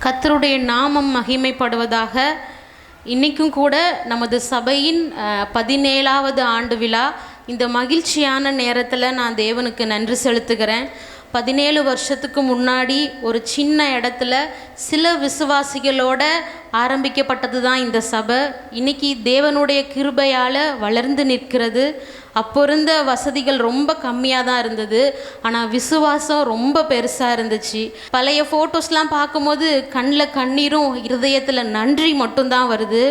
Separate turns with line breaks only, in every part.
கர்த்தருடைய நாமம் மகிமைப்படுவதாக. இன்றைக்கும் கூட நமது சபையின் 17வது ஆண்டு விழா. இந்த மகிழ்ச்சியான நேரத்தில் நான் தேவனுக்கு நன்றி செலுத்துகிறேன். 17 வருஷத்துக்கு முன்னாடி ஒரு சின்ன இடத்துல சில விசுவாசிகளோட ஆரம்பிக்கப்பட்டது தான் இந்த சபை. இன்றைக்கி தேவனுடைய கிருபையால் வளர்ந்து நிற்கிறது. அப்போ இருந்த வசதிகள் ரொம்ப கம்மியாக தான் இருந்தது, ஆனால் விசுவாசம் ரொம்ப பெருசாக இருந்துச்சு. பழைய ஃபோட்டோஸ்லாம் பார்க்கும்போது கண்ணில் கண்ணீரும் இருதயத்தில் நன்றி மட்டும்தான் வருது.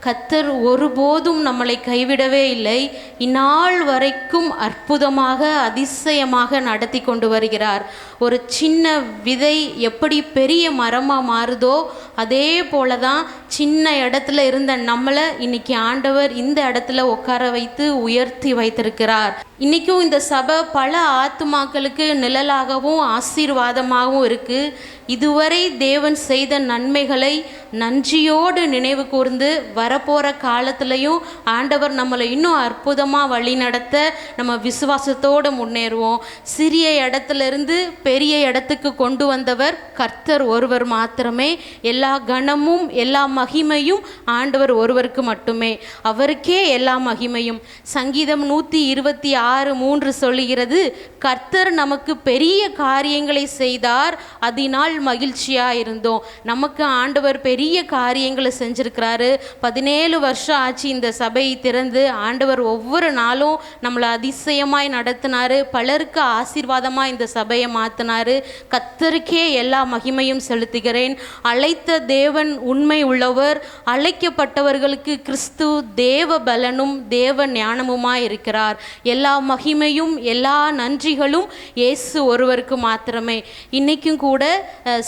கர்த்தர் ஒருபோதும் நம்மளை கைவிடவே இல்லை. இந்நாள் வரைக்கும் அற்புதமாக அதிசயமாக நடத்தி கொண்டு வருகிறார். ஒரு சின்ன விதை எப்படி பெரிய மரமாக மாறுதோ அதே போல தான் சின்ன இடத்துல இருந்த நம்மளை இன்னைக்கு ஆண்டவர் இந்த இடத்துல உட்கார வைத்து உயர்த்தி வைத்திருக்கிறார். இன்றைக்கும் இந்த சபை பல ஆத்துமாக்களுக்கு நிழலாகவும் ஆசீர்வாதமாகவும் இருக்குது. இதுவரை தேவன் செய்த நன்மைகளை நன்றியோடு நினைவு கூர்ந்து வரப்போகிற காலத்துலேயும் ஆண்டவர் நம்மளை இன்னும் அற்புதமாக வழி நடத்த நம்ம விசுவாசத்தோடு முன்னேறுவோம். சிறிய இடத்துலேருந்து பெரிய இடத்துக்கு கொண்டு வந்தவர் கர்த்தர் ஒருவர் மாத்திரமே. எல்லா கனமும் எல்லா மகிமையும் ஆண்டவர் ஒருவருக்கு மட்டுமே. அவருக்கே எல்லா மகிமையும். சங்கீதம் 126:3 சொல்லுகிறது, கர்த்தர் நமக்கு பெரிய காரியங்களை செய்தார், அதனால் மகிழ்ச்சியாக இருந்தோம். நமக்கு ஆண்டவர் பெரிய காரியங்களை செஞ்சுருக்கிறாரு. 17 வருஷம் ஆச்சு இந்த சபையை திறந்து. ஆண்டவர் ஒவ்வொரு நாளும் நம்மளை அதிசயமாய் நடத்தினார். பலருக்கு ஆசீர்வாதமாக இந்த சபையை மாற்றினார். கர்த்தருக்கே எல்லா மகிமையும் செலுத்துகிறேன். அழைத்த தேவன் உண்மை உள்ளவர். அழைக்கப்பட்டவர்களுக்கு கிறிஸ்து தேவ பலனும் தேவ ஞானமுமாய் இருக்கிறார். எல்லா மகிமையும் எல்லா நன்றிகளும் இயேசு ஒருவருக்கு மாத்திரமே. இன்றைக்கும் கூட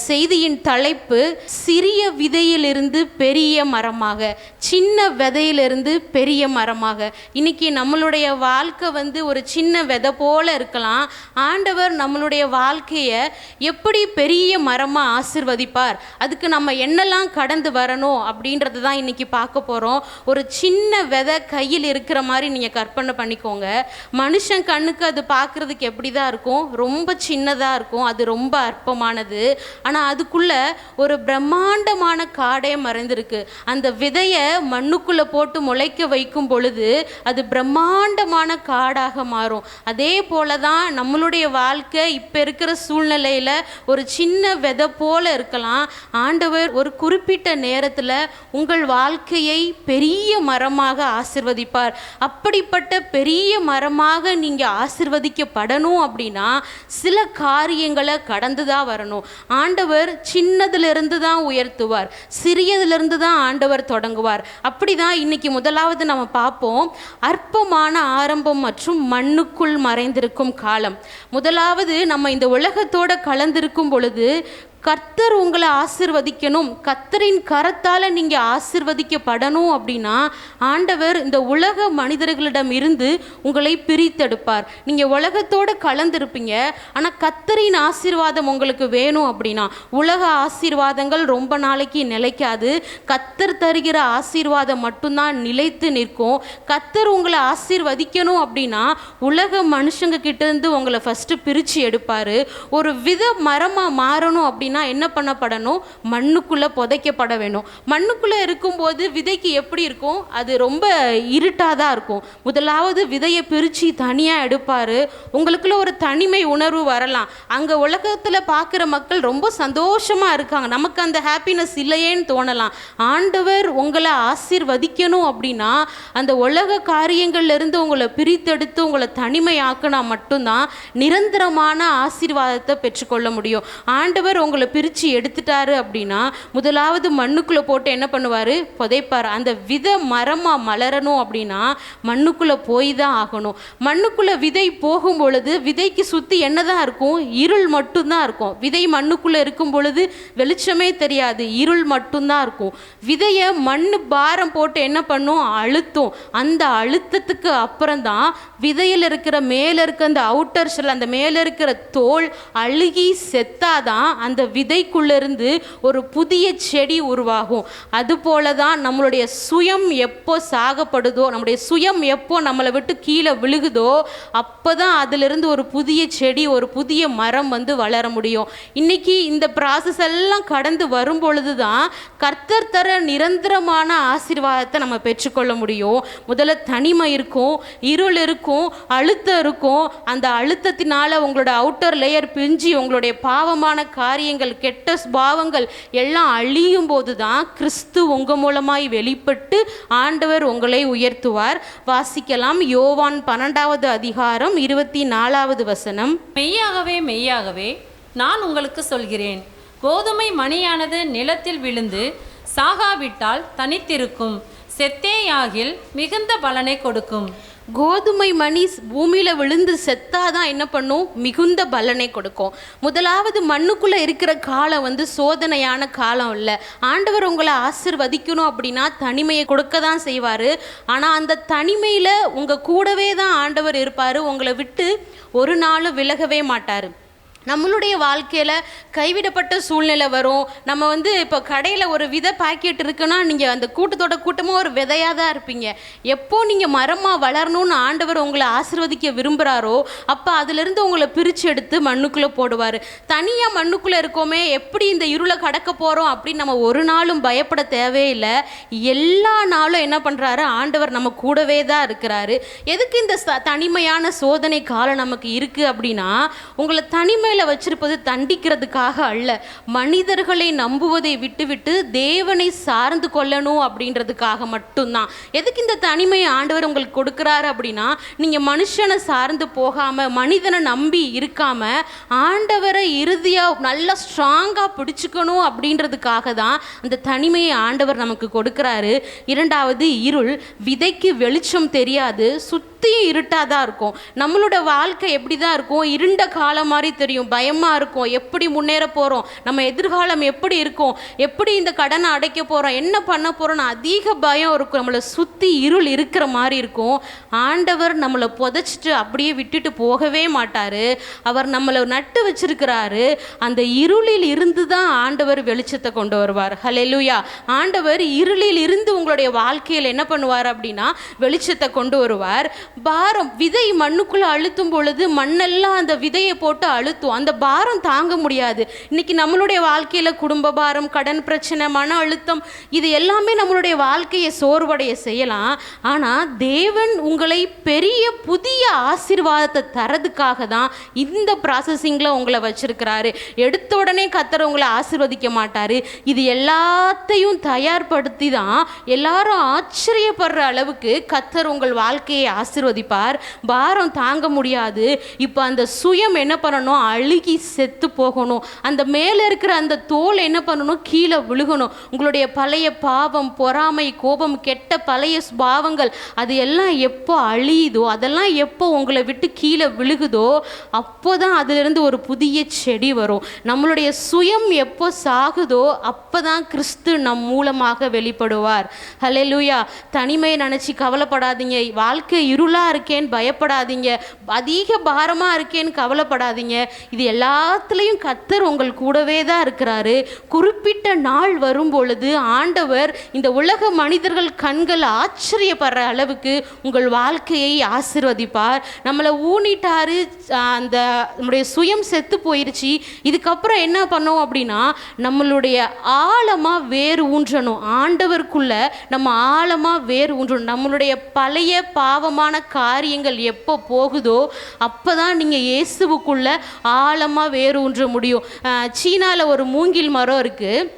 செய்தியின் தலைப்பு சிறிய விதையிலிருந்து பெரிய மரமாக, சின்ன விதையிலிருந்து பெரிய மரமாக. இன்னைக்கு நம்மளுடைய வாழ்க்கை ஒரு சின்ன விதை போல இருக்கலாம். ஆண்டவர் நம்மளுடைய வாழ்க்கையை எப்படி பெரிய மரமாக ஆசீர்வதிப்பார், அதுக்கு நம்ம என்னெல்லாம் கடந்து வரணும் அப்படின்றது தான் இன்னைக்கு பார்க்க போகிறோம். ஒரு சின்ன விதை கையில் இருக்கிற மாதிரி நீங்கள் கற்பனை பண்ணிக்கோங்க. மனுஷன் கண்ணுக்கு அது பார்க்குறதுக்கு எப்படி தான் இருக்கும், ரொம்ப சின்னதாக இருக்கும், அது ரொம்ப அற்பமானது. ஆனால் அதுக்குள்ளே ஒரு பிரம்மாண்டமான காடே மறைந்திருக்கு. அந்த விதையை மண்ணுக்குள்ளே போட்டு முளைக்க வைக்கும் பொழுது அது பிரம்மாண்டமான காடாக மாறும். அதே போல தான் நம்மளுடைய வாழ்க்கை இப்போ இருக்கிற சூழ்நிலையில் ஒரு சின்ன விதை போல இருக்கலாம். ஆண்டவர் ஒரு குறிப்பிட்ட நேரத்தில் உங்கள் வாழ்க்கையை பெரிய மரமாக ஆசீர்வதிப்பார். அப்படிப்பட்ட பெரிய மரமாக நீங்கள் ஆசீர்வதிக்கப்படணும் அப்படின்னா சில காரியங்களை கடந்து தான் வரணும். ஆண்டவர் சின்னதிலிருந்து தான் உயர்த்துவார், சிறியதிலிருந்து தான் ஆண்டவர் தொடங்குவார். அப்படி தான் இன்னைக்கு முதலாவது நம்ம பார்ப்போம், அற்பமான ஆரம்பம் மற்றும் மண்ணுக்குள் மறைந்திருக்கும் காலம். முதலாவது நம்ம இந்த உலகத்தோட கலந்திருக்கும் பொழுது கர்த்தர் உங்களை ஆசீர்வதிக்கணும், கர்த்தரின் கரத்தால் நீங்கள் ஆசீர்வதிக்கப்படணும் அப்படின்னா ஆண்டவர் இந்த உலக மனிதர்களிடம் இருந்து உங்களை பிரித்தெடுப்பார். நீங்கள் உலகத்தோடு கலந்திருப்பீங்க, ஆனால் கர்த்தரின் ஆசீர்வாதம் உங்களுக்கு வேணும் அப்படின்னா உலக ஆசீர்வாதங்கள் ரொம்ப நாளைக்கு நிலைக்காது. கர்த்தர் தருகிற ஆசீர்வாதம் மட்டும்தான் நிலைத்து நிற்கும். கர்த்தர் உங்களை ஆசீர்வதிக்கணும் அப்படின்னா உலக மனுஷங்க கிட்டேருந்து உங்களை ஃபஸ்ட்டு பிரித்து எடுப்பார். ஒரு வித மரமாக மாறணும் அப்படின்னா என்ன பண்ணப்படணும், மண்ணுக்குள்ளே புதைக்கப்பட வேணும். மண்ணுக்குள்ளே இருக்கும்போது விதைக்கு எப்படி இருக்கும், அது ரொம்ப இருட்டாக தான் இருக்கும். முதலாவது விதையை பிரித்து தனியாக எடுப்பார். உங்களுக்குள்ள ஒரு தனிமை உணர்வு வரலாம். அங்கே உலகத்தில் பார்க்குற மக்கள் ரொம்ப சந்தோஷமாக இருக்காங்க, நமக்கு அந்த ஹாப்பினஸ் இல்லையேன்னு தோணலாம். ஆண்டவர் உங்களை ஆசீர்வதிக்கணும் அப்படின்னா அந்த உலக காரியங்கள்லேருந்து உங்களை பிரித்தெடுத்து உங்களை தனிமையாக்கினா மட்டும்தான் நிரந்தரமான ஆசீர்வாதத்தை பெற்றுக்கொள்ள முடியும். ஆண்டவர் உங்களை பிரித்து எடுத்துட்டாரு அப்படின்னா முதலாவது மண்ணுக்குள்ளே போட்டு என்ன பண்ணுவார், புதைப்பார். அந்த விதை மரமாக மலரணும் அப்படின்னா மண்ணுக்குள்ளே போய் தான் ஆகணும். மண்ணுக்குள்ளே விதை போகும் பொழுது விதைக்கு சுற்றி என்ன தான் இருக்கும், இருள் மட்டும்தான் இருக்கும். விதை மண்ணுக்குள்ளே இருக்கும் பொழுது வெளிச்சமே தெரியாது, இருள் மட்டும்தான் இருக்கும். விதையை மண் பாரம் போட்டு என்ன பண்ணும், அழுத்தும். அந்த அழுத்தத்துக்கு அப்புறம்தான் விதையில் இருக்கிற மேலே இருக்க அந்த அவுட்டர் ஷெல், அந்த மேலே இருக்கிற தோல் அழுகி செத்தாதான் அந்த விதைக்குள்ளேருந்து ஒரு புதிய செடி உருவாகும். அதுபோல தான் நம்மளுடைய சுயம் எப்போ சாகப்படுதோ, நம்முடைய சுயம் எப்போ நம்மளை விட்டு கீழே விழுகுதோ, அப்போ தான் அதிலிருந்து ஒரு புதிய செடி, ஒரு புதிய மரம் வளர முடியும். இன்னைக்கு இந்த ப்ராசஸ் எல்லாம் கடந்து வரும் பொழுது தான் கர்த்தர் தர நிரந்தரமான ஆசீர்வாதத்தை நம்ம பெற்றுக்கொள்ள முடியும். முதல்ல தனிமை இருக்கும், இருள் இருக்கும், அழுத்தம் இருக்கும். அந்த அழுத்தத்தினால உங்களோட அவுட்டர் லேயர் பிரிஞ்சு உங்களுடைய பாவமான காரியங்கள், கெட்ட பாவங்கள் எல்லாம் அழியும் போது தான் கிறிஸ்து உங்கள் மூலமாய் வெளிப்பட்டு ஆண்டவர் உங்களை உயர்த்துவார். வாசிக்கலாம். யோவான் 12வது அதிகாரம் 24வது வசனம்.
மெய்யாகவே மெய்யாகவே நான் உங்களுக்கு சொல்கிறேன், கோதுமை மணியானது நிலத்தில் விழுந்து சாகாவிட்டால் தனித்திருக்கும், செத்தேயாகில் மிகுந்த பலனை கொடுக்கும்.
கோதுமை மணி பூமியில் விழுந்து செத்தாதான் என்ன பண்ணும்? மிகுந்த பலனை கொடுக்கும். முதலாவது மண்ணுக்குள்ளே இருக்கிற காலம் சோதனையான காலம் இல்லை. ஆண்டவர் உங்களை ஆசிர்வதிக்கணும் அப்படின்னா தனிமையை கொடுக்க தான் செய்வார். ஆனால் அந்த தனிமையில் உங்கள் கூடவே தான் ஆண்டவர் இருப்பார். உங்களை விட்டு ஒரு நாளும் விலகவே மாட்டார். நம்மளுடைய வாழ்க்கையில் கைவிடப்பட்ட சூழ்நிலை வரும். நம்ம இப்போ கடையில் ஒரு விதை பாக்கெட் இருக்குன்னா நீங்கள் அந்த கூட்டத்தோட கூட்டமாக ஒரு விதையாக தான் இருப்பீங்க. எப்போ நீங்கள் மரமாக வளரணும்னு ஆண்டவர் உங்களை ஆசீர்வதிக்க விரும்புகிறாரோ அப்போ அதிலிருந்து உங்களை பிரித்து எடுத்து மண்ணுக்குள்ளே போடுவார். தனியாக மண்ணுக்குள்ளே இருக்கோமே, எப்படி இந்த இருளை கடக்க போகிறோம் அப்படின்னு நம்ம ஒரு நாளும் பயப்பட தேவையில்லை. எல்லா நாளும் என்ன பண்ணுறாரு? ஆண்டவர் நம்ம கூடவே தான் இருக்கிறாரு. எதுக்கு இந்த தனிமையான சோதனை காலம் நமக்கு இருக்குது அப்படின்னா, உங்களை தனிமை வச்சிருப்பது தண்டிக்கிறதுக்காக அல்ல, மனிதர்களை நம்புவதை விட்டுவிட்டு தேவனை சார்ந்து கொள்ளணும் அப்படின்றதுக்காக மட்டும்தான். எதுக்கு இந்த தனிமையை ஆண்டவர் உங்களுக்கு கொடுக்குறாரு அப்படின்னா, நீங்க மனுஷனை சார்ந்து போகாம, மனிதனை நம்பி இருக்காம, ஆண்டவரை இறுதியா நல்லா ஸ்ட்ராங்கா பிடிச்சுக்கணும் அப்படின்றதுக்காக தான் அந்த தனிமையை ஆண்டவர் நமக்கு கொடுக்குறாரு. இரண்டாவது, இருள். விதைக்கு வெளிச்சம் தெரியாது, சுத்தியும் இருட்டாதான் இருக்கும். நம்மளோட வாழ்க்கை எப்படி தான் இருக்கும்? இருண்ட காலம் மாதிரி தெரியும், பயமாக இருக்கும். எப்படி முன்னேற போகிறோம், நம்ம எதிர்காலம் எப்படி இருக்கும், எப்படி இந்த கடனை அடைக்க போகிறோம், என்ன பண்ண போகிறோம்னு அதிக பயம் இருக்கும். நம்மளை சுற்றி இருள் இருக்கிற மாதிரி இருக்கும். ஆண்டவர் நம்மளை புதைச்சிட்டு அப்படியே விட்டுட்டு போகவே மாட்டார். அவர் நம்மளை நட்டு வச்சிருக்கிறாரு. அந்த இருளில் இருந்து தான் ஆண்டவர் வெளிச்சத்தை கொண்டு வருவார். ஹல்லேலூயா. ஆண்டவர் இருளில் இருந்து உங்களுடைய வாழ்க்கையில் என்ன பண்ணுவார் அப்படின்னா வெளிச்சத்தை கொண்டு வருவார். பாரம், விதை மண்ணுக்குள்ளே அழுத்தும் பொழுது மண்ணெல்லாம் அந்த விதையை போட்டு அழுத்தும். அந்த பாரம் தாங்க முடியாது. இன்னைக்கு நம்மளுடைய வாழ்க்கையில் குடும்ப பாரம், கடன் பிரச்சனை, மன அழுத்தம், இது எல்லாமே நம்மளுடைய வாழ்க்கையை சோர்வடைய செய்யலாம். ஆனால் தேவன் உங்களை பெரிய புதிய ஆசீர்வாதத்தை தரதுக்காக தான் இந்த ப்ராசஸிங்கில் உங்களை வச்சிருக்கிறாரு. எடுத்த உடனே கர்த்தர் உங்களை ஆசீர்வதிக்க மாட்டார். இது எல்லாத்தையும் தயார்படுத்தி தான் எல்லாரும் ஆச்சரியப்படுற அளவுக்கு கர்த்தர் உங்கள் வாழ்க்கையை ஆசீர்வதிப்பார். பாரம் தாங்க முடியாது. இப்போ அந்த சுயம் என்ன பண்ணணும்? அழுகி செத்து போகணும். அந்த மேலே இருக்கிற அந்த தோல் என்ன பண்ணணும்? கீழே விழுகணும். உங்களுடைய பழைய பாவம், பொறாமை, கோபம், கெட்ட பழைய பாவங்கள் அது எல்லாம் எப்போ அழியுதோ, அதெல்லாம் எப்போ உங்களை விட்டு கீழே விழுகுதோ அப்போ தான் அதிலிருந்து ஒரு புதிய செடி வரும். நம்மளுடைய சுயம் எப்போ சாகுதோ அப்போ தான் கிறிஸ்து நம் மூலமாக வெளிப்படுவார். ஹல்லேலூயா. தனிமையை நினச்சி கவலைப்படாதீங்க. வாழ்க்கை இருளாக இருக்கேன்னு பயப்படாதீங்க. அதிக பாரமாக இருக்கேன்னு கவலைப்படாதீங்க. இது எல்லாத்துலேயும் கர்த்தர் உங்கள் கூடவே தான் இருக்கிறாரு. குறிப்பிட்ட நாள் வரும் பொழுது ஆண்டவர் இந்த உலக மனிதர்கள் கண்கள் ஆச்சரியப்படுற அளவுக்கு உங்கள் வாழ்க்கையை ஆசீர்வதிப்பார். நம்மளை ஊனிட்டாரு, அந்த நம்முடைய சுயம் செத்து போயிருச்சு. இதுக்கப்புறம் என்ன பண்ணோம் அப்படின்னா, நம்மளுடைய ஆழமாக வேறு ஊன்றணும். ஆண்டவருக்குள்ள நம்ம ஆழமாக வேறு ஊன்றணும். நம்மளுடைய பழைய பாவமான காரியங்கள் எப்போ போகுதோ அப்போ தான் நீங்கள் இயேசுவுக்குள்ள ஆழமாக வேறு ஊன்ற முடியும். சீனாவில் ஒரு மூங்கில் மரம் இருக்குது.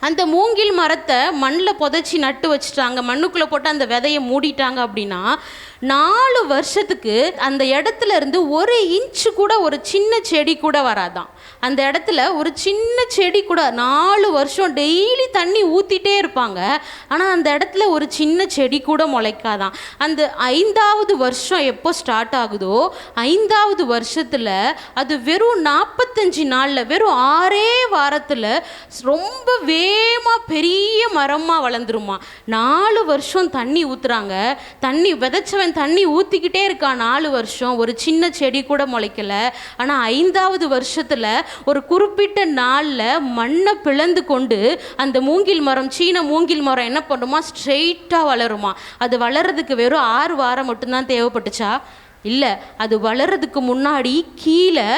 அந்த மூங்கில் மரத்தை மண்ணில் புதைச்சி நட்டு வச்சுட்டாங்க. மண்ணுக்குள்ளே போட்டு அந்த விதையை மூடிட்டாங்க அப்படின்னா 4 வருஷத்துக்கு அந்த இடத்துல இருந்து 1 இன்ச்சு கூட ஒரு சின்ன செடி கூட வராதான். அந்த இடத்துல ஒரு சின்ன செடி கூட 4 வருஷம் டெய்லி தண்ணி ஊற்றிட்டே இருப்பாங்க. ஆனால் அந்த இடத்துல ஒரு சின்ன செடி கூட முளைக்காதான். அந்த 5வது வருஷம் எப்போ ஸ்டார்ட் ஆகுதோ 5வது வருஷத்தில் அது வெறும் 45 நாளில், வெறும் 6 வாரத்தில் ரொம்ப வேகமாக பெரிய மரமாக வளர்ந்துருமா. 4 வருஷம் தண்ணி ஊற்றுறாங்க. தண்ணி விதைச்சவன் தேவன் தண்ணி ஊற்றிக்கிட்டே இருக்கான் 4 வருஷம், ஒரு சின்ன செடி கூட முளைக்கல. ஆனால் 5வது வருஷத்தில் ஒரு குறிப்பிட்ட நாளில் மண்ணை பிளந்து கொண்டு அந்த மூங்கில் மரம், சீன மூங்கில் மரம் என்ன பண்ணுமா, ஸ்ட்ரெயிட்டாக வளருமா. அது வளர்கிறதுக்கு வெறும் 6 வாரம் மட்டும்தான் தேவைப்பட்டுச்சா? இல்லை, அது வளர்கிறதுக்கு முன்னாடி கீழே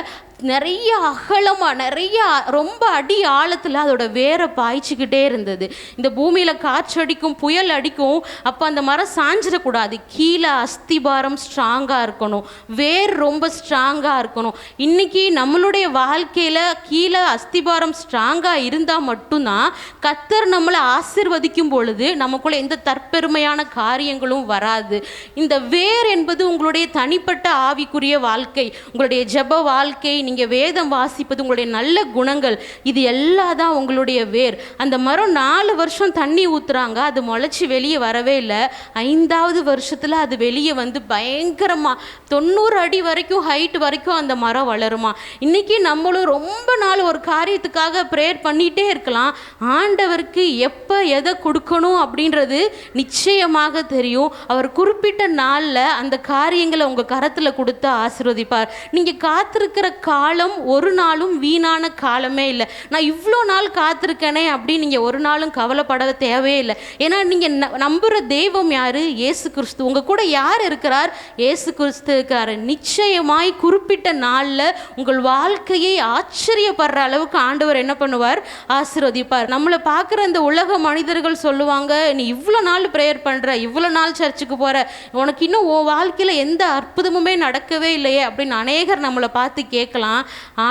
நிறைய அகலமாக, நிறைய ரொம்ப அடி ஆழத்தில் அதோட வேரை பாய்ச்சிக்கிட்டே இருந்தது. இந்த பூமியில் காற்றடிக்கும், புயல் அடிக்கும், அப்போ அந்த மரம் சாஞ்சிடக்கூடாது. கீழே அஸ்திபாரம் ஸ்ட்ராங்காக இருக்கணும், வேர் ரொம்ப ஸ்ட்ராங்காக இருக்கணும். இன்றைக்கி நம்மளுடைய வாழ்க்கையில் கீழே அஸ்திபாரம் ஸ்ட்ராங்காக இருந்தால் மட்டும்தான் கர்த்தர் நம்மளை ஆசீர்வதிக்கும் பொழுது நமக்குள்ளே எந்த தற்பெருமையான காரியங்களும் வராது. இந்த வேர் என்பது உங்களுடைய தனிப்பட்ட ஆவிக்குரிய வாழ்க்கை, உங்களுடைய ஜெப வாழ்க்கை, நீங்கள் வேதம் வாசிப்பது, உங்களுடைய நல்ல குணங்கள், இது எல்லாம் தான் உங்களுடைய வேர். அந்த மரம் 4 வருஷம் தண்ணி ஊற்றுறாங்க, அது முளைச்சி வெளியே வரவே இல்லை. 5வது வருஷத்தில் அது வெளியே வந்து பயங்கரமாக 90 அடி வரைக்கும் ஹைட் வரைக்கும் அந்த மரம் வளருமா. இன்றைக்கி நம்மளும் ரொம்ப நாள் ஒரு காரியத்துக்காக ப்ரேயர் பண்ணிகிட்டே இருக்கலாம். ஆண்டவருக்கு எப்போ எதை கொடுக்கணும் அப்படின்றது நிச்சயமாக தெரியும். அவர் குறிப்பிட்ட நாளில் அந்த காரியங்களை உங்கள் கரத்தில் கொடுத்து ஆசீர்வதிப்பார். நீங்கள் காத்திருக்கிற காலம் ஒரு நாளும் வீணான காலமே இல்லை. நான் இவ்வளோ நாள் காத்திருக்கேனே அப்படின்னு நீங்கள் ஒரு நாளும் கவலைப்பட தேவையே இல்லை. ஏன்னா நீங்கள் நம்புகிற தெய்வம் யார்? இயேசு கிறிஸ்து. உங்கள் கூட யார் இருக்கிறார்? இயேசு கிறிஸ்து இருக்கார். நிச்சயமாய் குறிப்பிட்ட நாளில் உங்கள் வாழ்க்கையை ஆச்சரியப்படுற அளவுக்கு ஆண்டவர் என்ன பண்ணுவார்? ஆசீர்வதிப்பார். நம்மளை பார்க்குற இந்த உலக மனிதர்கள் சொல்லுவாங்க, நீ இவ்வளோ நாள் ப்ரேயர் பண்ணுற, இவ்வளோ நாள் சர்ச்சுக்கு போகிற, உனக்கு இன்னும் உன் வாழ்க்கையில் எந்த அற்புதமுமே நடக்கவே இல்லையே அப்படின்னு அநேகர் நம்மளை பார்த்து கேட்கலாம்.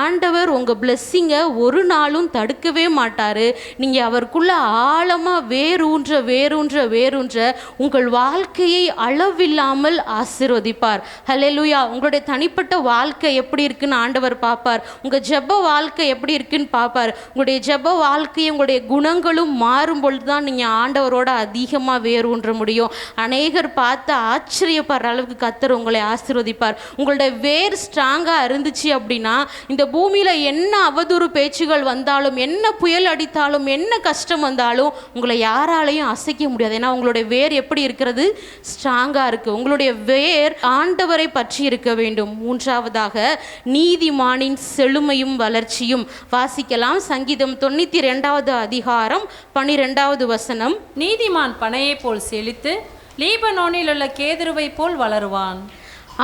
ஆண்டவர் உங்கள் பிளெஸ்ஸிங்கை ஒரு நாளும் தடுக்கவே மாட்டார். நீங்கள் அவருக்குள்ள ஆழமாக வேரூன்ற உங்கள் வாழ்க்கையை அளவில்லாமல் ஆசீர்வதிப்பார். ஹல்லேலூயா. உங்களுடைய தனிப்பட்ட வாழ்க்கை எப்படி இருக்குன்னு ஆண்டவர் பார்ப்பார். உங்கள் ஜெப வாழ்க்கை எப்படி இருக்குன்னு பார்ப்பார். உங்களுடைய ஜெப வாழ்க்கையும் உங்களுடைய குணங்களும் மாறும் பொழுது தான் நீங்கள் ஆண்டவரோட அதிகமாக வேரூன்ற முடியும். அநேகர் பார்த்து ஆச்சரியப்படுற அளவுக்கு கர்த்தர் உங்களை ஆசீர்வதிப்பார். உங்களுடைய வேர் ஸ்ட்ராங்காக இருந்துச்சு அப்படின்னா இந்த பூமியில் என்ன அவதூறு பேச்சுகள் வந்தாலும், என்ன புயல் அடித்தாலும், என்ன கஷ்டம் வந்தாலும் உங்களை யாராலையும் அசைக்க முடியாது. ஏன்னா உங்களுடைய வேர் எப்படி இருக்கிறது? ஸ்ட்ராங்காக இருக்குது. உங்களுடைய வேர் ஆண்டவரை பற்றி இருக்க வேண்டும். 3வதாக நீதிமானின் செழுமையும் வளர்ச்சியும். வாசிக்கலாம். சங்கீதம் 92வது அதிகாரம் 12வது வசனம்.
நீதிமான் பனையை போல் செழித்து லீபனோனில் உள்ள கேதுருவை போல் வளருவான்.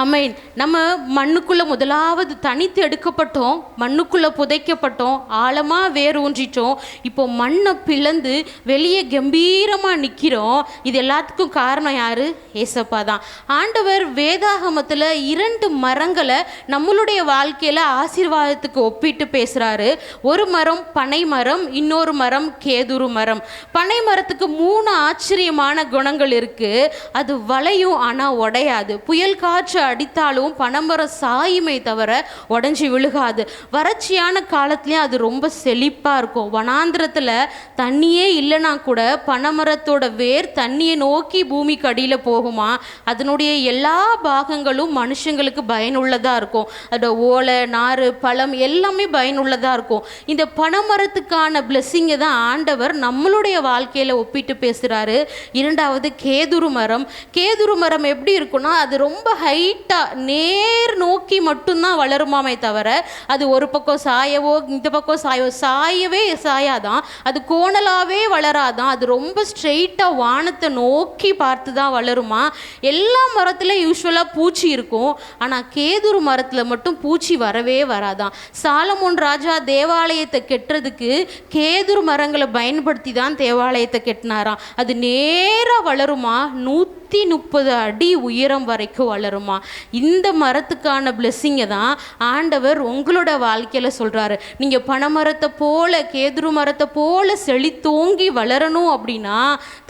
ஆமென். நம்ம மண்ணுக்குள்ளே முதலாவது தனித்து எடுக்கப்பட்டோம், மண்ணுக்குள்ளே புதைக்கப்பட்டோம், ஆழமாக வேர் ஊன்றிட்டோம். இப்போ மண்ணை பிளந்து வெளியே கம்பீரமாக நிற்கிறோம். இது எல்லாத்துக்கும் காரணம் யார்? ஏசப்பா தான். ஆண்டவர் வேதாகமத்தில் 2 மரங்களை நம்மளுடைய வாழ்க்கையில் ஆசீர்வாதத்துக்கு ஒப்பிட்டு பேசுகிறாரு. ஒரு மரம் பனை மரம், இன்னொரு மரம் கேதுரு மரம். பனை மரத்துக்கு 3 ஆச்சரியமான குணங்கள் இருக்குது. அது வளையும் ஆனால் உடையாது. புயல் காற்று அடித்தாலும் பனைமரம் சாயுமே தவிர உடஞ்சி விழுகாது. வறட்சியான காலத்துலேயும் அது ரொம்ப செழிப்பாக இருக்கும். வனாந்திரத்தில் தண்ணியே இல்லைனா கூட பனைமரத்தோட வேர் தண்ணியை நோக்கி பூமிக்கு அடியில் போகுமா. அதனுடைய எல்லா பாகங்களும் மனுஷங்களுக்கு பயனுள்ளதாக இருக்கும். அதோட ஓலை, நாறு, பழம் எல்லாமே பயனுள்ளதாக இருக்கும். இந்த பனைமரத்துக்கான பிளெஸ்ஸிங்கை தான் ஆண்டவர் நம்மளுடைய வாழ்க்கையில் ஒப்பிட்டு பேசுகிறாரு. 2வது கேதுரு மரம். கேதுரு மரம் எப்படி இருக்குன்னா, அது ரொம்ப ஹைட்டாக நேர் நோக்கி மட்டும்தான் வளருமாமே தவிர அது ஒரு பக்கம் சாயவோ இந்த பக்கம் சாயவே சாயாதான். அது கோணலாகவே வளராதான். அது ரொம்ப ஸ்ட்ரெயிட்டாக வானத்தை நோக்கி பார்த்து தான் வளருமா. எல்லா மரத்தில் யூஸ்வலாக பூச்சி இருக்கும், ஆனால் கேதுரு மரத்தில் மட்டும் பூச்சி வரவே வராதான். சாலமோன் ராஜா தேவாலயத்தை கெட்டுறதுக்கு கேதுரு மரங்களை பயன்படுத்தி தான் தேவாலயத்தை கெட்டினாராம். அது நேராக வளருமா, 130 அடி உயரம் வரைக்கும் வளருமா. இந்த மரத்துக்கான பிளெஸ்ஸிங்கை தான் ஆண்டவர் உங்களோட வாழ்க்கையில் சொல்கிறாரு. நீங்கள் பனைமரத்தை போல, கேதுரு மரத்தை போல செழித்தோங்கி வளரணும் அப்படின்னா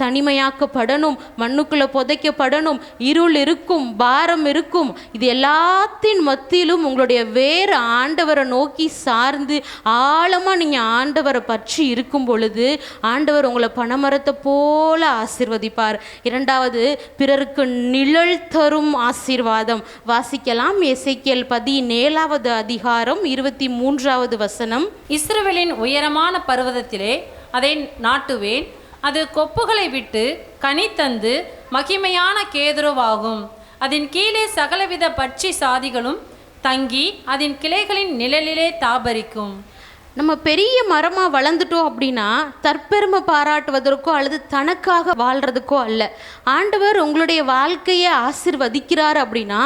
தனிமையாக்கப்படணும், மண்ணுக்குள்ளே புதைக்கப்படணும், இருள் இருக்கும், பாரம் இருக்கும். இது எல்லாத்தின் மத்தியிலும் உங்களுடைய வேறு ஆண்டவரை நோக்கி சார்ந்து ஆழமாக நீங்கள் ஆண்டவரை பற்றி இருக்கும் பொழுது ஆண்டவர் உங்களை பனைமரத்தை போல ஆசீர்வதிப்பார். 2வது பிறருக்கு நிழல் தரும் ஆசீர்வாதம். வாசிக்கலாம். எசேக்கியேல் 17வது அதிகாரம் 23வது வசனம்.
இஸ்ரவேலின் உயரமான பர்வதத்திலே அதை நாட்டுவேன், அது கொப்புகளை விட்டு கனி தந்து மகிமையான கேதுருவாகும். அதன் கீழே சகலவித பட்சி சாதிகளும் தங்கி அதன் கிளைகளின் நிழலிலே தாபரிக்கும்.
நம்ம பெரிய மரமாக வளர்ந்துட்டோம் அப்படின்னா தற்பெருமை பாராட்டுவதற்கோ அல்லது தனக்காக வாழ்கிறதுக்கோ அல்ல. ஆண்டவர் உங்களுடைய வாழ்க்கையை ஆசீர்வதிக்கிறார் அப்படின்னா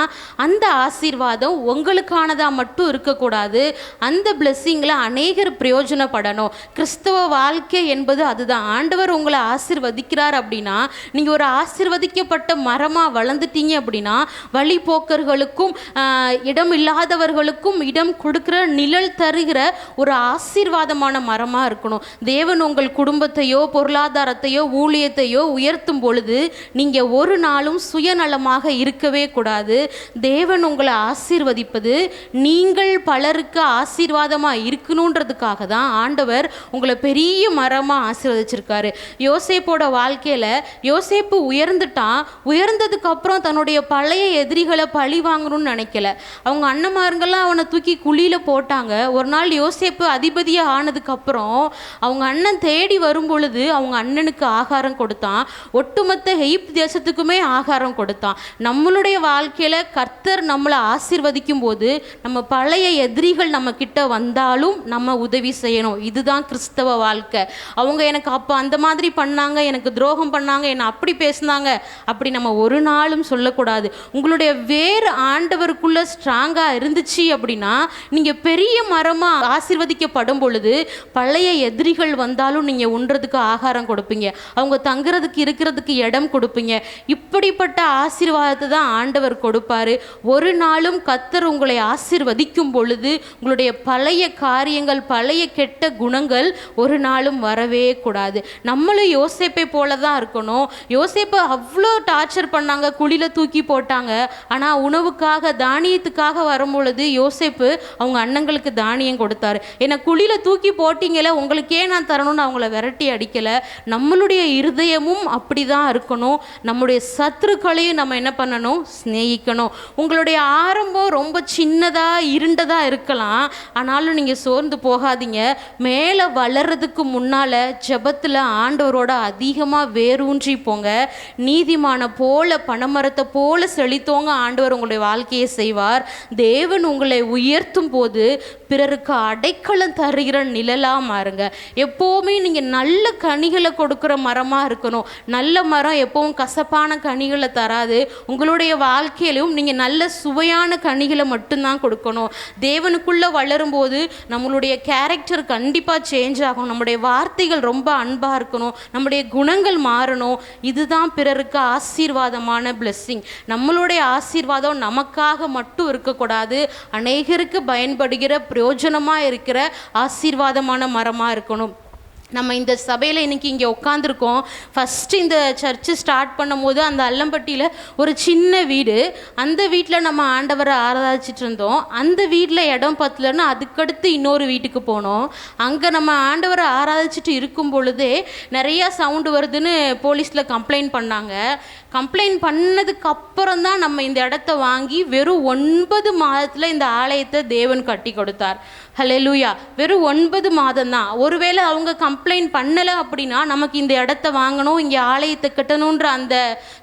அந்த ஆசீர்வாதம் உங்களுக்கானதாக மட்டும் இருக்கக்கூடாது. அந்த பிளெஸ்ஸிங்கில் அநேகர் பிரயோஜனப்படணும். கிறிஸ்தவ வாழ்க்கை என்பது அதுதான். ஆண்டவர் உங்களை ஆசீர்வதிக்கிறார் அப்படின்னா நீங்கள் ஒரு ஆசீர்வதிக்கப்பட்ட மரமாக வளர்ந்துட்டீங்க அப்படின்னா வழிபோக்கர்களுக்கும் இடம் இல்லாதவர்களுக்கும் இடம் கொடுக்குற நிழல் தருகிற ஒரு ஆசீர்வாதமான மரமாக இருக்கணும். தேவன் உங்கள் குடும்பத்தையோ பொருளாதாரத்தையோ ஊழியத்தையோ உயர்த்தும் பொழுது நீங்கள் ஒரு நாளும் சுயநலமாக இருக்கவே கூடாது. தேவன் உங்களை ஆசீர்வதிப்பது நீங்கள் பலருக்கு ஆசீர்வாதமாக இருக்கணுன்றதுக்காக தான் ஆண்டவர் உங்களை பெரிய மரமாக ஆசீர்வதிச்சிருக்காரு. யோசேப்போட வாழ்க்கையில் யோசேப்பு உயர்ந்துட்டான். உயர்ந்ததுக்கு அப்புறம் தன்னுடைய பழைய எதிரிகளை பழி வாங்கணும்னு நினைக்கல. அவங்க அண்ணன்மார்கள்லாம் அவனை தூக்கி குழியில் போட்டாங்க. ஒரு நாள் யோசேப்பு அதிபதியாக ஆனதுக்கப்புறம் அவங்க அண்ணன் தேடி வரும் பொழுது அவங்க அண்ணனுக்கு ஆகாரம் கொடுத்தான். ஒட்டுமொத்த எகிப்து தேசத்துக்குமே ஆகாரம் கொடுத்தான். நம்மளுடைய வாழ்க்கையில் கர்த்தர் நம்மளை ஆசீர்வதிக்கும் போது நம்ம பழைய எதிரிகள் நம்ம கிட்ட வந்தாலும் நம்ம உதவி செய்யணும். இதுதான் கிறிஸ்தவ வாழ்க்கை. அவங்க எனக்கு அப்போ அந்த மாதிரி பண்ணாங்க, எனக்கு துரோகம் பண்ணாங்க, என்னை அப்படி பேசினாங்க, அப்படி நம்ம ஒரு நாளும் சொல்லக்கூடாது. உங்களுடைய வேறு ஆண்டவருக்குள்ள ஸ்ட்ராங்காக இருந்துச்சு அப்படின்னா நீங்கள் பெரிய மரமாக ஆசீர்வதிக்கப்படும் பொழுது பழைய எதிரிகள் வந்தாலும் நீங்கள் உண்றதுக்கு ஆகாரம் கொடுப்பீங்க, அவங்க தங்குறதுக்கு இருக்கிறதுக்கு இடம் கொடுப்பீங்க. இப்படிப்பட்ட ஆசீர்வாதத்தை தான் ஆண்டவர் கொடுப்பாரு. ஒரு நாளும் கர்த்தர் உங்களை ஆசீர்வதிக்கும் பொழுது உங்களுடைய பழைய காரியங்கள் பழைய கெட்ட குணங்கள் ஒரு நாளும் வரவே கூடாது. நம்மளும் யோசேப்பை போல தான் இருக்கணும். யோசேப்பை அவ்வளோ டார்ச்சர் பண்ணாங்க, குழியில் தூக்கி போட்டாங்க. ஆனால் உணவுக்காக தானியத்துக்காக வரும் பொழுது யோசேப்பு அவங்க அண்ணங்களுக்கு தானியம் கொடுத்தாரு. என்னை குழியில் தூக்கி போட்டிங்களே, உங்களுக்கே நான் தரணும்னு அவங்கள விரட்டி அடிக்கலை. நம்மளுடைய இருதயமும் அப்படி தான் இருக்கணும். நம்முடைய சத்துருக்களையும் நம்ம என்ன பண்ணணும்? சிநேகிக்கணும். உங்களுடைய ஆரம்பம் ரொம்ப சின்னதாக இருண்டதாக இருக்கலாம், ஆனாலும் நீங்கள் சோர்ந்து போகாதீங்க. மேலே வளர்றதுக்கு முன்னால் ஜெபத்தில் ஆண்டவரோட அதிகமாக வேரூன்றி போங்க. நீதிமான போல பனைமரத்தை போல செழித்தோங்க ஆண்டவர் உங்களுடைய வாழ்க்கையை செய்வார். தேவன் உங்களை உயர்த்தும் போது பிறருக்கு அடைக்கலம் தருகிற நிழலாக மாறுங்க. எப்போவுமே நீங்கள் நல்ல கனிகளை கொடுக்குற மரமாக இருக்கணும். நல்ல மரம் எப்பவும் கசப்பான கனிகளை தராது. உங்களுடைய வாழ்க்கையிலும் நீங்கள் நல்ல சுவையான கனிகளை மட்டும்தான் கொடுக்கணும். தேவனுக்குள்ளே வளரும்போது நம்மளுடைய கேரக்டர் கண்டிப்பாக சேஞ்ச் ஆகும். நம்முடைய வார்த்தைகள் ரொம்ப அன்பாக இருக்கணும், நம்முடைய குணங்கள் மாறணும். இதுதான் பிறருக்கு ஆசீர்வாதமான பிளெஸ்ஸிங். நம்மளுடைய ஆசீர்வாதம் நமக்காக மட்டும் இருக்கக்கூடாது, அநேகருக்கு பயன்படுகிற பிரயோஜனமாக இருக்கிற ஆசீர்வாதமான மரமாக இருக்கணும். நம்ம இந்த சபையில் இன்றைக்கி இங்கே உட்காந்துருக்கோம். ஃபஸ்ட்டு இந்த சர்ச்சு ஸ்டார்ட் பண்ணும் போது அந்த அல்லம்பட்டியில் ஒரு சின்ன வீடு, அந்த வீட்டில் நம்ம ஆண்டவரை ஆராதிச்சிட்டு இருந்தோம். அந்த வீட்டில் இடம் பத்தலன்னு அதுக்கடுத்து இன்னொரு வீட்டுக்கு போனோம். அங்கே நம்ம ஆண்டவரை ஆராதிச்சிட்டு இருக்கும் பொழுதே நிறையா சவுண்டு வருதுன்னு போலீஸில் கம்ப்ளைண்ட் பண்ணாங்க. கம்ப்ளைண்ட் பண்ணதுக்கு அப்புறம் தான் நம்ம இந்த இடத்த வாங்கி வெறும் 9 மாதத்தில் இந்த ஆலயத்தை தேவன் கட்டி கொடுத்தார். ஹல்லேலூயா. வெறும் 9 மாதம் தான். ஒருவேளை அவங்க கம்ப்ளைண்ட் பண்ணலை அப்படின்னா நமக்கு இந்த இடத்த வாங்கணும், இங்கே ஆலயத்தை கட்டணுன்ற அந்த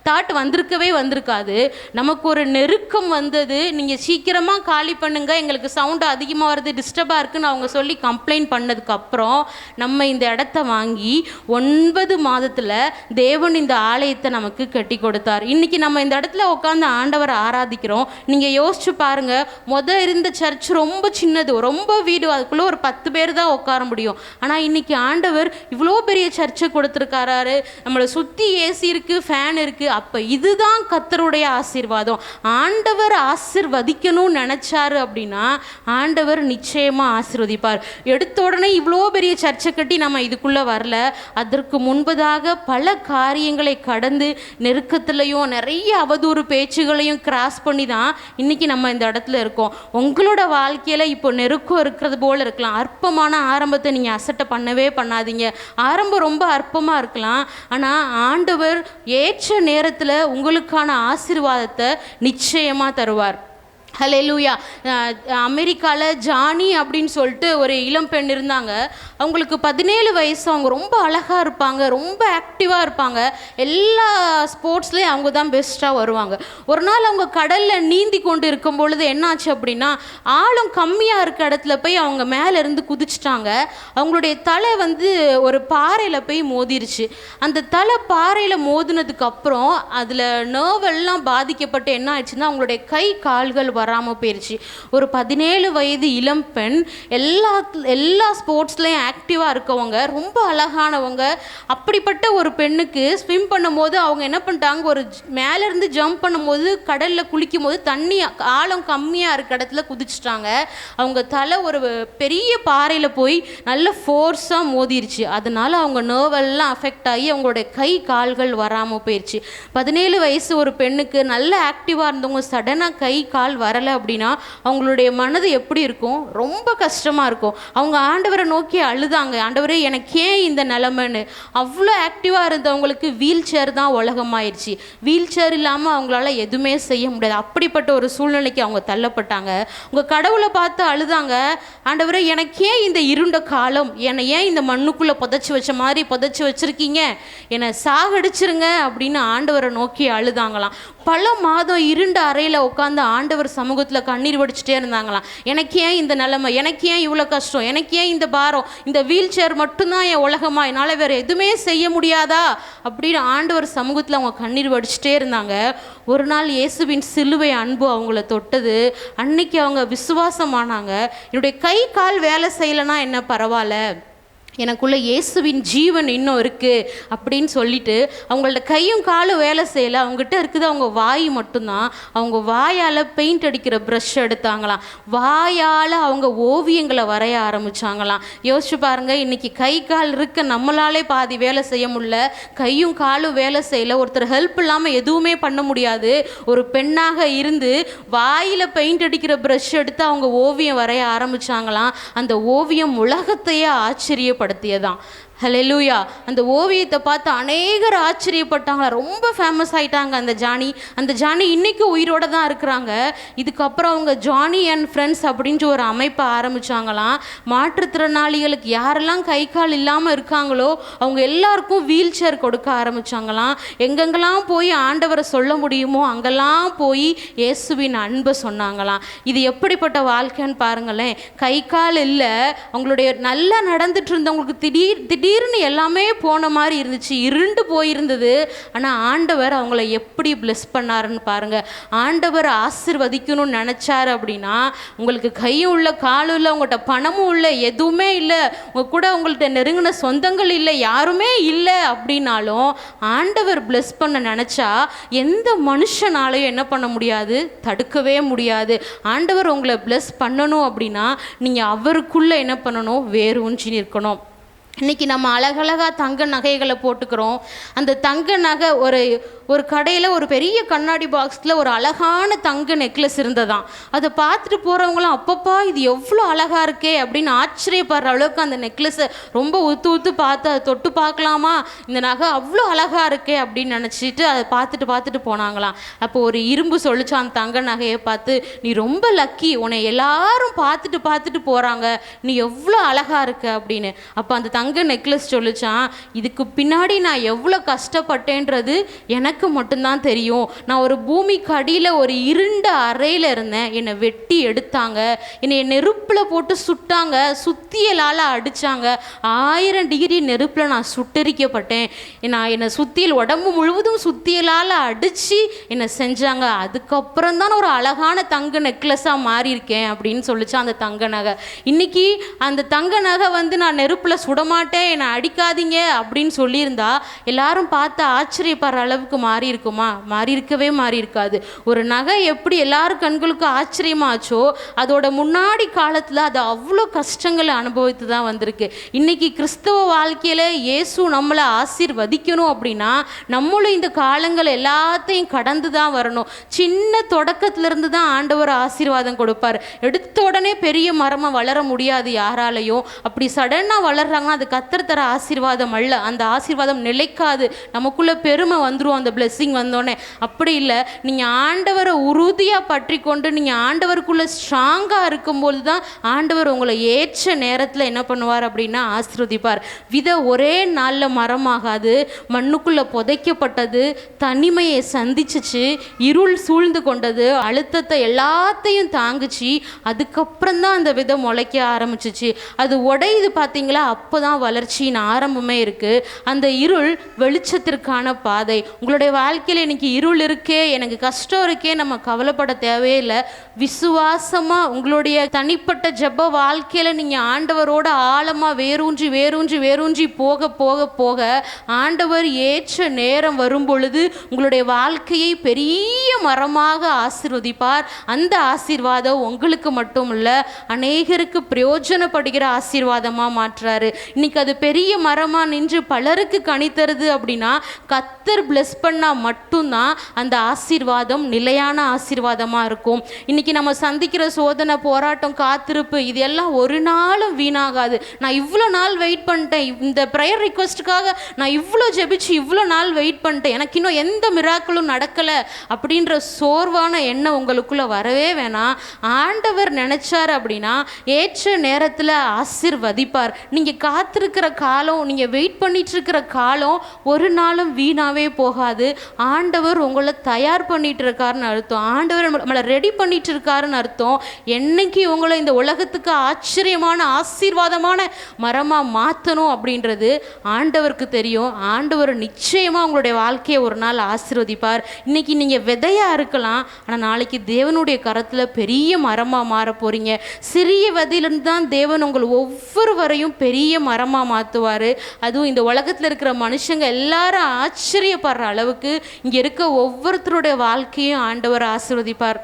தாட் வந்திருக்காது. நமக்கு ஒரு நெருக்கம் வந்தது. நீங்கள் சீக்கிரமாக காலி பண்ணுங்க, எங்களுக்கு சவுண்டு அதிகமாக வருது, டிஸ்டர்பாக இருக்குன்னு அவங்க சொல்லி கம்ப்ளைண்ட் பண்ணதுக்கப்புறம் நம்ம இந்த இடத்த வாங்கி 9 மாதத்தில் தேவன் இந்த ஆலயத்தை நமக்கு கட்டி கொடுத்தார். இன்றைக்கி நம்ம இந்த இடத்துல உட்காந்து ஆண்டவரை ஆராதிக்கிறோம். நீங்கள் யோசிச்சு பாருங்கள், இருந்த சர்ச் ரொம்ப சின்னது, ரொம்ப வீடு, அதுக்குள்ளே ஒரு 10 பேர் தான் உட்கார முடியும். ஆனால் இன்றைக்கி ஆண்டவர் இவ்வளோ பெரிய சர்ச்சை கொடுத்துருக்காரு. நம்மளை சுற்றி ஏசி இருக்குது, ஃபேன் இருக்குது. அப்போ இதுதான் கர்த்தருடைய ஆசீர்வாதம். ஆண்டவர் ஆசீர்வதிக்கணும்னு நினச்சாரு அப்படின்னா ஆண்டவர் நிச்சயமாக ஆசீர்வதிப்பார். எடுத்த உடனே இவ்வளோ பெரிய சர்ச்சை கட்டி நம்ம இதுக்குள்ளே வரல. அதற்கு முன்பதாக பல காரியங்களை கடந்து நெருக்கத்திலையும் நிறைய அவதூறு பேச்சுகளையும் கிராஸ் பண்ணி தான் இன்றைக்கி நம்ம இந்த இடத்துல இருக்கோம். உங்களோட வாழ்க்கையில் இப்போ நெருக்கம் இருக்கிறது போல் இருக்கலாம். அற்பமான ஆரம்பத்தை நீங்கள் அசட்டை பண்ணவே பண்ணாதீங்க. ஆரம்பம் ரொம்ப அற்பமாக இருக்கலாம், ஆனால் ஆண்டவர் ஏற்ற நேரத்தில் உங்களுக்கான ஆசீர்வாதத்தை நிச்சயமாக தருவார். ஹல்லேலூயா. அமெரிக்காவில் ஜானி அப்படின்னு சொல்லிட்டு ஒரு இளம் பெண் இருந்தாங்க. அவங்களுக்கு 17 வயசு. அவங்க ரொம்ப அழகாக இருப்பாங்க, ரொம்ப ஆக்டிவாக இருப்பாங்க. எல்லா ஸ்போர்ட்ஸ்லேயும் அவங்க தான் பெஸ்ட்டாக வருவாங்க. ஒரு நாள் அவங்க கடலில் நீந்தி கொண்டு இருக்கும் பொழுது என்னாச்சு அப்படின்னா, ஆழம் கம்மியாக இருக்க இடத்துல போய் அவங்க மேலேருந்து குதிச்சிட்டாங்க. அவங்களுடைய தலை ஒரு பாறையில் போய் மோதிருச்சு. அந்த தலை பாறையில் மோதினதுக்கப்புறம் அதில் நர்வெல்லாம் பாதிக்கப்பட்டு என்ன ஆயிடுச்சுன்னா, அவங்களுடைய கை கால்கள் வராமல் போயிடுச்சு. ஒரு 17 வயது இளம் பெண், எல்லா ஸ்போர்ட்ஸ்லேயும் ஆக்டிவாக இருக்கவங்க, ரொம்ப அழகானவங்க. அப்படிப்பட்ட ஒரு பெண்ணுக்கு ஸ்விம் பண்ணும்போது அவங்க என்ன பண்ணிட்டாங்க, ஒரு மேலேருந்து ஜம்ப் பண்ணும்போது கடலில் குளிக்கும் போது தண்ணி ஆழம் கம்மியாக இருக்க இடத்துல குதிச்சிட்டாங்க. அவங்க தலை ஒரு பெரிய பாறையில் போய் நல்ல ஃபோர்ஸாக மோதிருச்சு. அதனால் அவங்க நர்வெல்லாம் அஃபெக்ட் ஆகி அவங்களுடைய கை கால்கள் வராமல் போயிடுச்சு. 17 வயசு ஒரு பெண்ணுக்கு நல்ல ஆக்டிவாக இருந்தவங்க சடனாக கை கால் வரலை அப்படின்னா அவங்களுடைய மனது எப்படி இருக்கும்? ரொம்ப கஷ்டமாக இருக்கும். அவங்க ஆண்டவரை நோக்கி அழுதாங்க, ஆண்டவரே எனக்கு ஏன் இந்த நிலைமைன்னு. அவ்வளோ ஆக்டிவாக இருந்தவங்களுக்கு வீல் சேர் தான் உலகமாயிருச்சு. வீல் சேர் இல்லாமல் அவங்களால எதுவுமே செய்ய முடியாது. அப்படிப்பட்ட ஒரு சூழ்நிலைக்கு அவங்க தள்ளப்பட்டாங்க. உங்கள் கடவுளை பார்த்து அழுதாங்க, ஆண்டவரே எனக்கு ஏன் இந்த இருண்ட காலம், என்னை ஏன் இந்த மண்ணுக்குள்ளே புதைச்சி வச்ச மாதிரி புதைச்சி வச்சுருக்கீங்க, என்னை சாகடிச்சிருங்க அப்படின்னு ஆண்டவரை நோக்கி அழுதாங்களாம். பல மாதம் இருண்ட அறையில் உட்காந்து ஆண்டவர் சமூகத்தில் கண்ணீர் வடிச்சிட்டே இருந்தாங்களாம். எனக்கு ஏன் இந்த நிலைமை, எனக்கு ஏன் இவ்வளோ கஷ்டம், எனக்கு ஏன் இந்த பாரம், இந்த வீல் சேர் மட்டும்தான் என் உலகமா, என்னால் வேறு எதுவுமே செய்ய முடியாதா அப்படின்னு ஆண்டவர் சமூகத்தில் அவங்க கண்ணீர் வடிச்சிட்டே இருந்தாங்க. ஒரு நாள் இயேசுவின் சிலுவை அன்பு அவங்கள தொட்டது. அன்னைக்கு அவங்க விசுவாசமானாங்க. என்னுடைய கை கால் வேலை செய்யலைன்னா என்ன பரவாயில்ல, எனக்குள்ள இயேசுவின் ஜீவன் இன்னும் இருக்குது அப்படின்னு சொல்லிட்டு அவங்களோட கையும் காலும் வேலை செய்யலை. அவங்ககிட்ட இருக்குது அவங்க வாய் மட்டும்தான். அவங்க வாயால் பெயிண்ட் அடிக்கிற ப்ரஷ் எடுத்தாங்களாம். வாயால் அவங்க ஓவியங்களை வரைய ஆரம்பித்தாங்களாம். யோசிச்சு பாருங்கள், இன்றைக்கி கை கால் இருக்க நம்மளாலே பாதி வேலை செய்ய முடியல, கையும் காலும் வேலை செய்யலை, ஒருத்தர் ஹெல்ப் இல்லாமல் எதுவுமே பண்ண முடியாது. ஒரு பெண்ணாக இருந்து வாயில் பெயிண்ட் அடிக்கிற ப்ரஷ் எடுத்து அவங்க ஓவியம் வரைய ஆரம்பித்தாங்களாம். அந்த ஓவியம் உலகத்தையே ஆச்சரியப்படுத்தியதான். ஹல்லேலூயா. அந்த ஓவியத்தை பார்த்து அநேகர் ஆச்சரியப்பட்டாங்களா, ரொம்ப ஃபேமஸ் ஆகிட்டாங்க அந்த ஜானி இன்றைக்கும் உயிரோடு தான் இருக்கிறாங்க. இதுக்கப்புறம் அவங்க ஜானி அண்ட் ஃப்ரெண்ட்ஸ் அப்படின்ற ஒரு அமைப்பை ஆரம்பித்தாங்களாம். மாற்றுத்திறனாளிகளுக்கு யாரெல்லாம் கை கால் இல்லாமல் இருக்காங்களோ அவங்க எல்லாருக்கும் வீல் சேர் கொடுக்க ஆரம்பித்தாங்களாம். எங்கெங்கெல்லாம் போய் ஆண்டவரை சொல்ல முடியுமோ அங்கெல்லாம் போய் இயேசுவின் அன்பை சொன்னாங்களாம். இது எப்படிப்பட்ட வாழ்க்கைன்னு பாருங்களேன். கை கால் இல்லை, அவங்களுடைய நல்லா நடந்துட்டு இருந்தவங்களுக்கு திடீர்னு எல்லாமே போன மாதிரி இருந்துச்சு, இருண்டு போயிருந்தது. ஆனால் ஆண்டவர் அவங்கள எப்படி பிளஸ் பண்ணாருன்னு பாருங்க. ஆண்டவர் ஆசீர்வதிக்கணும்னு நினச்சாரு அப்படின்னா, உங்களுக்கு கையும் உள்ள காலும் இல்லை, உங்கள்கிட்ட பணமும் இல்லை, எதுவுமே இல்லை, உங்கள் கூட உங்கள்கிட்ட நெருங்கின சொந்தங்கள் இல்லை, யாருமே இல்லை அப்படின்னாலும் ஆண்டவர் பிளஸ் பண்ண நினச்சா எந்த மனுஷனாலையும் என்ன பண்ண முடியாது, தடுக்கவே முடியாது. ஆண்டவர் உங்களை பிளஸ் பண்ணணும் அப்படின்னா நீங்கள் அவருக்குள்ளே என்ன பண்ணணும், வேரூன்றி நிற்கணும். இன்றைக்கி நம்ம அழகழகாக தங்க நகைகளை போட்டுக்கிறோம். அந்த தங்க நகை ஒரு கடையில் ஒரு பெரிய கண்ணாடி பாக்ஸில் ஒரு அழகான தங்க நெக்லஸ் இருந்ததாம். அதை பார்த்துட்டு போகிறவங்களாம், அப்பப்பா இது எவ்வளோ அழகாக இருக்கே அப்படின்னு ஆச்சரியப்படுற அளவுக்கு அந்த நெக்லஸை ரொம்ப உத்து பார்த்து அதை தொட்டு பார்க்கலாமா, இந்த நகை அவ்வளோ அழகாக இருக்கே அப்படின்னு நினச்சிட்டு அதை பார்த்துட்டு போனாங்களாம். அப்போ ஒரு இரும்பு சொல்லிச்சு அந்த தங்க நகையை பார்த்து, நீ ரொம்ப லக்கி, உன்னை எல்லாரும் பார்த்துட்டு போகிறாங்க, நீ எவ்வளோ அழகாக இருக்க அப்படின்னு. அப்போ அந்த தங்க நெக்லஸ் சொல்லிச்சான், இதுக்கு பின்னாடி நான் எவ்வளோ கஷ்டப்பட்டேன்றது எனக்கு மட்டும்தான் தெரியும். நான் ஒரு பூமிக்கு அடியில் ஒரு இருண்ட அறையில் இருந்தேன், என்னை வெட்டி எடுத்தாங்க, என்னை நெருப்பில் போட்டு சுட்டாங்க, சுத்தியலால் அடித்தாங்க, 1000 டிகிரி நெருப்பில் நான் சுட்டரிக்கப்பட்டேன், என்னை சுத்தியல் உடம்பு முழுவதும் சுத்தியலால் அடித்து என்னை செஞ்சாங்க, அதுக்கப்புறம் தான் ஒரு அழகான தங்க நெக்லஸாக மாறியிருக்கேன் அப்படின்னு சொல்லிச்சான் அந்த தங்க நகை. இன்னைக்கு அந்த தங்க நகை நான் நெருப்பில் சுடமாட்டேன், என்னை அடிக்காதீங்க அப்படின்னு சொல்லியிருந்தா எல்லாரும் பார்த்து ஆச்சரியப்படுற அளவுக்கு மாறி இருக்குமா? மாறி இருக்காது. ஒரு நகை எப்படி எல்லாரும் கண்களுக்கு ஆச்சரியமாச்சோ அதோட முன்னாடி காலத்தில் அது அவ்வளோ கஷ்டங்களை அனுபவித்து தான் வந்திருக்கு. இன்னைக்கு கிறிஸ்தவ வாழ்க்கையில் இயேசு நம்மளை ஆசீர்வதிக்கணும் அப்படின்னா நம்மளும் இந்த காலங்கள் எல்லாத்தையும் கடந்து தான் வரணும். சின்ன தொடக்கத்திலிருந்து தான் ஆண்டவர் ஆசீர்வாதம் கொடுப்பார். எடுத்த உடனே பெரிய மரமாக வளர முடியாது யாராலையும். அப்படி சடனாக வளர்றாங்கன்னா அது அது கர்த்தர் தர ஆசீர்வாதம் அல்ல. அந்த ஆசீர்வாதம் நிலைக்காது. நமக்குள்ள பெருமை வந்துடும் அந்த பிளெஸ்ஸிங் வந்தோடனே. அப்படி இல்லை, நீங்கள் ஆண்டவரை உறுதியாக பற்றி கொண்டு நீங்கள் ஆண்டவருக்குள்ளே ஸ்ட்ராங்காக இருக்கும்போது தான் ஆண்டவர் உங்களை ஏற்ற நேரத்தில் என்ன பண்ணுவார் அப்படின்னா ஆசீர்வதிப்பார். விதை ஒரே நாளில் மரமாகாது. மண்ணுக்குள்ளே புதைக்கப்பட்டது, தனிமையை சந்திச்சிச்சு, இருள் சூழ்ந்து கொண்டது, அழுத்தத்தை எல்லாத்தையும் தாங்குச்சு. அதுக்கப்புறம் தான் அந்த விதை முளைக்க ஆரம்பிச்சிச்சு. அது உடையுது பார்த்தீங்களா, அப்போ தான் வளர்ச்சியின் ஆரம்பமே இருக்குது. அந்த இருள் வெளிச்சத்திற்கான பாதை. உங்களுடைய வாழ்க்கையில் இன்னைக்கு இருள் இருக்கே, எனக்கு கஷ்டம் இருக்கே, நம்ம கவலைப்பட தேவையில்லை. விசுவாசமாக உங்களுடைய தனிப்பட்ட ஜெப வாழ்க்கையில் நீங்கள் ஆண்டவரோட ஆழமாக வேரூன்றி வேரூன்றி வேரூன்றி போக போக போக ஆண்டவர் ஏற்ற நேரம் வரும் பொழுது உங்களுடைய வாழ்க்கையை பெரிய மரமாக ஆசீர்வதிப்பார். அந்த ஆசீர்வாதம் உங்களுக்கு மட்டும் இல்லை, அநேகருக்கு பிரயோஜனப்படுகிற ஆசீர்வாதமாக மாற்றுறாரு. இன்னைக்கு அது பெரிய மரமாக நின்று பலருக்கு கனித்தருது அப்படின்னா கர்த்தர் பிளஸ் பண்ணால் மட்டும்தான் அந்த ஆசீர்வாதம் நிலையான ஆசீர்வாதமாக இருக்கும். இன்னைக்கு நம்ம சந்திக்கிற சோதனை, போராட்டம், காத்திருப்பு, இது எல்லாம் ஒரு நாளும் வீணாகாது. நான் இவ்வளோ நாள் வெயிட் பண்ணிட்டேன், இந்த ப்ரேயர் ரிக்வெஸ்ட்டுக்காக நான் இவ்வளோ ஜெபிச்சு இவ்வளோ நாள் வெயிட் பண்ணிட்டேன், எனக்கு இன்னும் எந்த மிராக்களும் நடக்கலை அப்படின்ற சோர்வான எண்ணம் உங்களுக்குள்ளே வரவே வேணாம். ஆண்டவர் நினைச்சார் அப்படின்னா ஏற்ற நேரத்தில் ஆசீர்வதிப்பார். நீங்கள் காத்திருக்கிற காலம், நீங்கள் வெயிட் பண்ணிட்டு இருக்கிற காலம் ஒரு நாளும் வீணாவே போகாது. ஆண்டவர் உங்களை தயார் பண்ணிட்டு இருக்காருன்னு அர்த்தம். ஆண்டவர் நம்மளை ரெடி பண்ணிட்டு இருக்காருன்னு அர்த்தம். என்னைக்கு உங்களை இந்த உலகத்துக்கு ஆச்சரியமான ஆசீர்வாதமான மரமாக மாற்றணும் அப்படின்றது ஆண்டவருக்கு தெரியும். ஆண்டவர் நிச்சயமாக உங்களுடைய வாழ்க்கையை ஒரு நாள் ஆசீர்வதிப்பார். இன்னைக்கு நீங்கள் விதையாக இருக்கலாம், ஆனால் நாளைக்கு தேவனுடைய கரத்தில் பெரிய மரமாக மாற போகிறீங்க. சிறிய விதையிலிருந்து தான் தேவன் உங்கள் ஒவ்வொருவரையும் பெரிய மரமாக மாற்றுவார். அதுவும் இந்த உலகத்தில் இருக்கிற மனுஷங்க எல்லாரும் ஆச்சரியப்படுற அளவுக்கு இங்கே இருக்க ஒவ்வொருத்தருடைய வாழ்க்கையும் ஆண்டவர் ஆசீர்வதிப்பார்.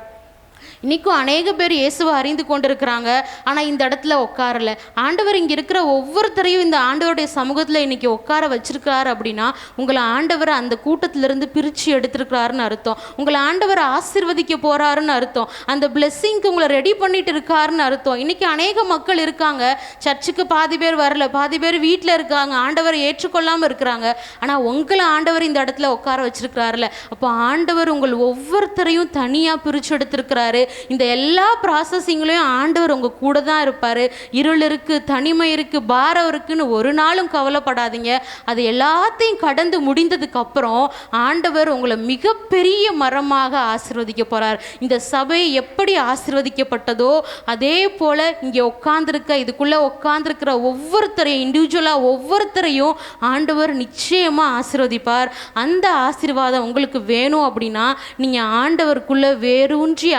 இன்றைக்கும் அநேக பேர் இயேசுவை அறிந்து கொண்டு இருக்கிறாங்க, ஆனால் இந்த இடத்துல உட்காரல. ஆண்டவர் இங்கே இருக்கிற ஒவ்வொருத்தரையும் இந்த ஆண்டவருடைய சமூகத்தில் இன்றைக்கி உட்கார வச்சிருக்கிறாரு அப்படின்னா உங்களை ஆண்டவர் அந்த கூட்டத்திலிருந்து பிரித்து எடுத்திருக்கிறாருன்னு அர்த்தம். உங்களை ஆண்டவர் ஆசீர்வதிக்க போகிறாருன்னு அர்த்தம். அந்த பிளெஸ்ஸிங்க்கு உங்களை ரெடி பண்ணிட்டு இருக்காருன்னு அர்த்தம். இன்றைக்கி அநேக மக்கள் இருக்காங்க, சர்ச்சுக்கு பாதி பேர் வரல, பாதி பேர் வீட்டில் இருக்காங்க, ஆண்டவரை ஏற்றுக்கொள்ளாமல் இருக்கிறாங்க. ஆனால் உங்களை ஆண்டவர் இந்த இடத்துல உட்கார வச்சிருக்கிறாருல. அப்போ ஆண்டவர் உங்கள் ஒவ்வொருத்தரையும் தனியாக பிரித்து எடுத்திருக்கிறாரு. இந்த எல்லா ப்ராசஸிங்லையும் ஆண்டவர் உங்க கூட தான் இருப்பார். இருள் இருக்குது, தனிமை இருக்குது, பாரம் இருக்குன்னு ஒரு நாளும் கவலைப்படாதீங்க. அது எல்லாத்தையும் கடந்து முடிந்ததுக்கு அப்புறம் ஆண்டவர் உங்களை மிகப்பெரிய மரமாக ஆசீர்வதிக்க போகிறார். இந்த சபை எப்படி ஆசீர்வதிக்கப்பட்டதோ அதே போல் இங்கே உட்காந்துருக்க, இதுக்குள்ளே உட்காந்துருக்கிற ஒவ்வொருத்தரையும் இண்டிவிஜுவலாக ஒவ்வொருத்தரையும் ஆண்டவர் நிச்சயமாக ஆசீர்வதிப்பார். அந்த ஆசீர்வாதம் உங்களுக்கு வேணும் அப்படின்னா நீங்கள் ஆண்டவருக்குள்ளே வேரூன்றி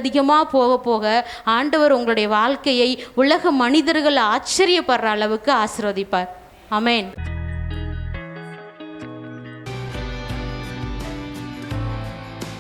அதிகமாக போக போக ஆண்டவர் உங்களுடைய வாழ்க்கையை உலக மனிதர்கள் ஆச்சரியப்படுற அளவுக்கு ஆசீர்வதிப்பார். ஆமென்.